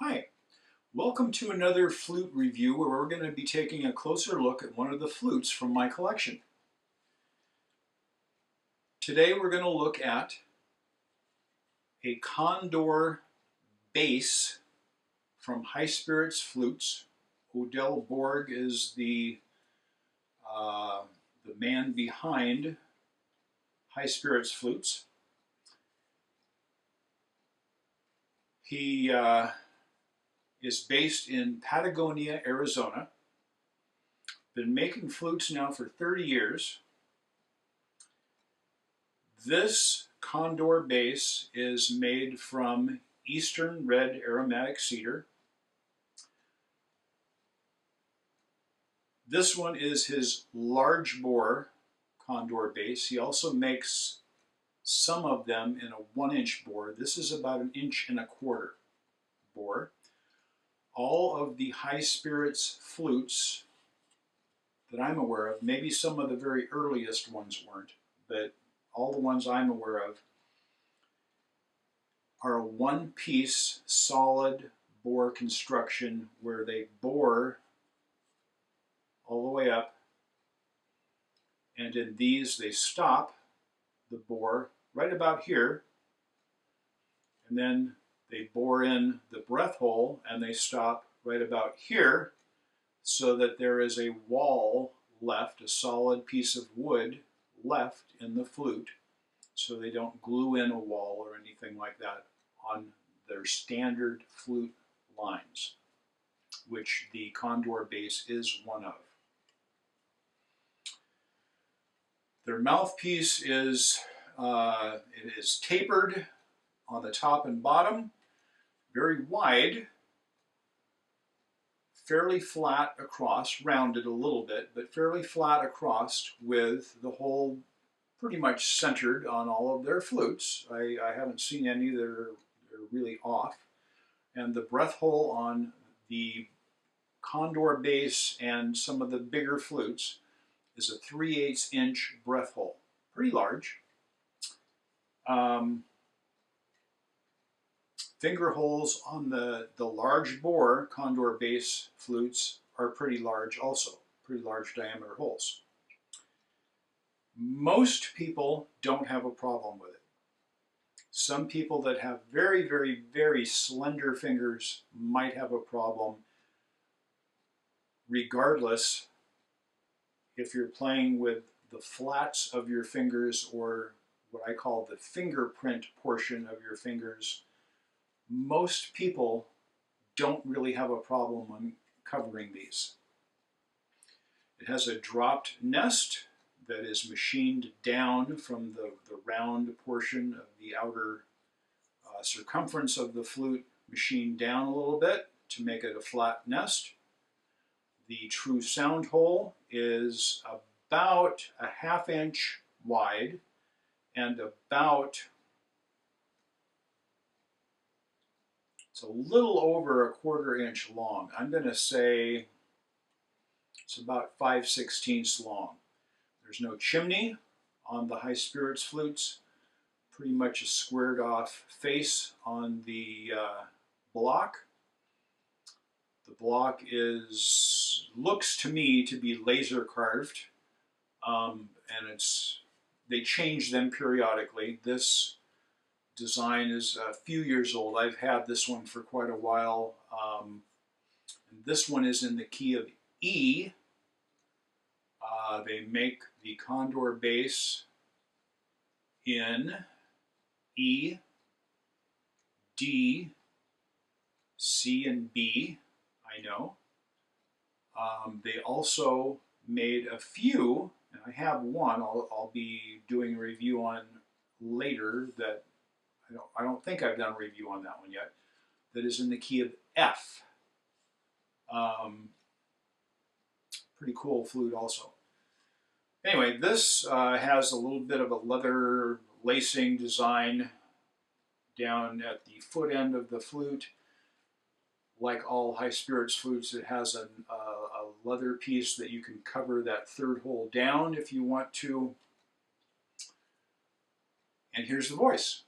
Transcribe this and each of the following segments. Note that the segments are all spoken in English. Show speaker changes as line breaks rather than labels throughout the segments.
Hi, welcome to another flute review where we're going to be taking a closer look at one of the flutes from my collection. Today we're going to look at a Condor bass from High Spirits Flutes. Odell Borg is the man behind High Spirits Flutes. He is based in Patagonia, Arizona. Been making flutes now for 30 years. This Condor bass is made from Eastern Red Aromatic Cedar. This one is his large bore Condor bass. He also makes some of them in a 1-inch bore. This is about 1 1/4 inch bore. All of the High Spirits flutes that I'm aware of, maybe some of the very earliest ones weren't, but all the ones I'm aware of are a one-piece solid bore construction where they bore all the way up, and in these they stop the bore right about here, and then they bore in the breath hole and they stop right about here, so that there is a wall left, a solid piece of wood left in the flute, so they don't glue in a wall or anything like that on their standard flute lines, which the Condor bass is one of. Their mouthpiece is tapered on the top and bottom, very wide, fairly flat across, rounded a little bit, but fairly flat across, with the hole pretty much centered on all of their flutes. I haven't seen any that are really off. And the breath hole on the Condor bass and some of the bigger flutes is a 3/8 inch breath hole. Pretty large. Finger holes on the large bore Condor bass flutes are pretty large also, pretty large diameter holes. Most people don't have a problem with it. Some people that have very, very, very slender fingers might have a problem, regardless if you're playing with the flats of your fingers or what I call the fingerprint portion of your fingers. Most people don't really have a problem on covering these. It has a dropped nest that is machined down from the round portion of the outer circumference of the flute, machined down a little bit to make it a flat nest. The true sound hole is about a 1/2 inch wide and about, it's a little over a 1/4 inch long. I'm going to say it's about 5/16 long. There's no chimney on the High Spirits flutes. Pretty much a squared off face on the block. The block looks to me to be laser carved, and they change them periodically. This design is a few years old. I've had this one for quite a while. And this one is in the key of E. They make the Condor bass in E, D, C, and B, I know. They also made a few, and I have one I'll be doing a review on later that I don't think I've done a review on that one yet, that is in the key of F. Pretty cool flute also. Anyway, this has a little bit of a leather lacing design down at the foot end of the flute. Like all High Spirits flutes, it has a leather piece that you can cover that third hole down if you want to. And here's the voice.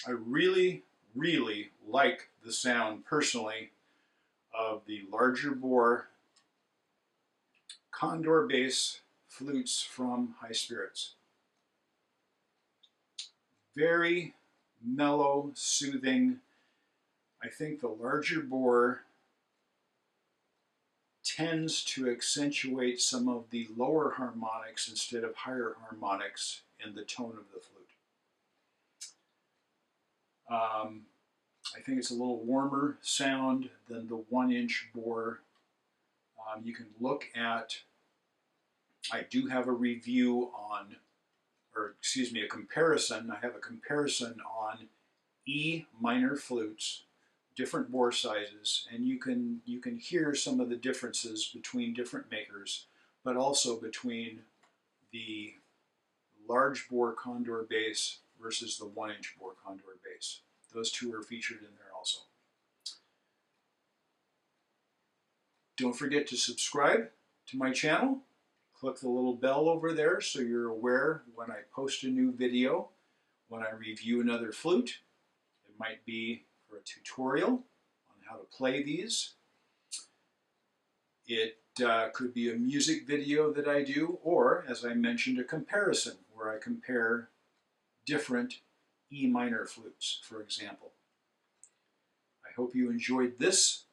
I really, really like the sound personally of the larger bore Condor Bass Flutes from High Spirits. Very mellow, soothing. I think the larger bore tends to accentuate some of the lower harmonics instead of higher harmonics in the tone of the flute. I think it's a little warmer sound than the 1-inch bore. You can look at, I do have a review on, or excuse me, a comparison. I have a comparison on E minor flutes, different bore sizes, and you can hear some of the differences between different makers, but also between the large bore Condor bass versus the 1-inch bore Condor bass. Those two are featured in there also. Don't forget to subscribe to my channel. Click the little bell over there so you're aware when I post a new video, when I review another flute. It might be for a tutorial on how to play these. It could be a music video that I do, or, as I mentioned, a comparison where I compare different E minor flutes, for example. I hope you enjoyed this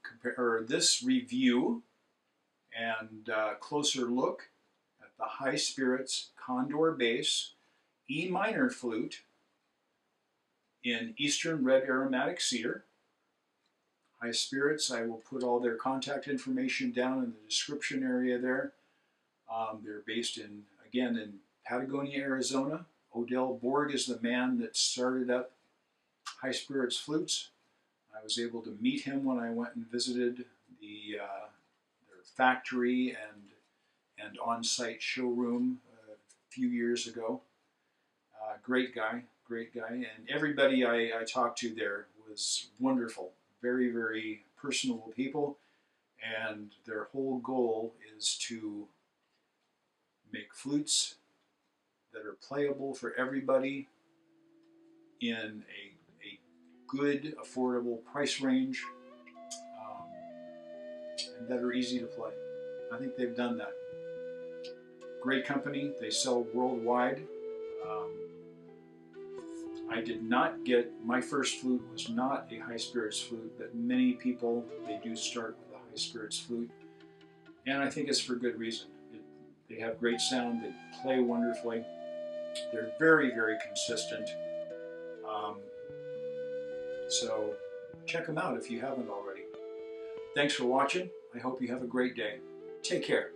review and closer look at the High Spirits Condor Bass E minor flute in Eastern Red Aromatic Cedar. High Spirits, I will put all their contact information down in the description area there. They're based in, again, in Patagonia, Arizona. Odell Borg is the man that started up High Spirits Flutes. I was able to meet him when I went and visited their factory and on-site showroom a few years ago. Great guy, and everybody I talked to there was wonderful. Very, very personable people, and their whole goal is to make flutes that are playable for everybody in a good, affordable price range, and that are easy to play. I think they've done that. Great company. They sell worldwide. I did not get, my first flute was not a High Spirits flute, but many people, they do start with a High Spirits flute, and I think it's for good reason. They have great sound, they play wonderfully, they're very, very consistent. So check them out if you haven't already. Thanks for watching. I hope you have a great day. Take care.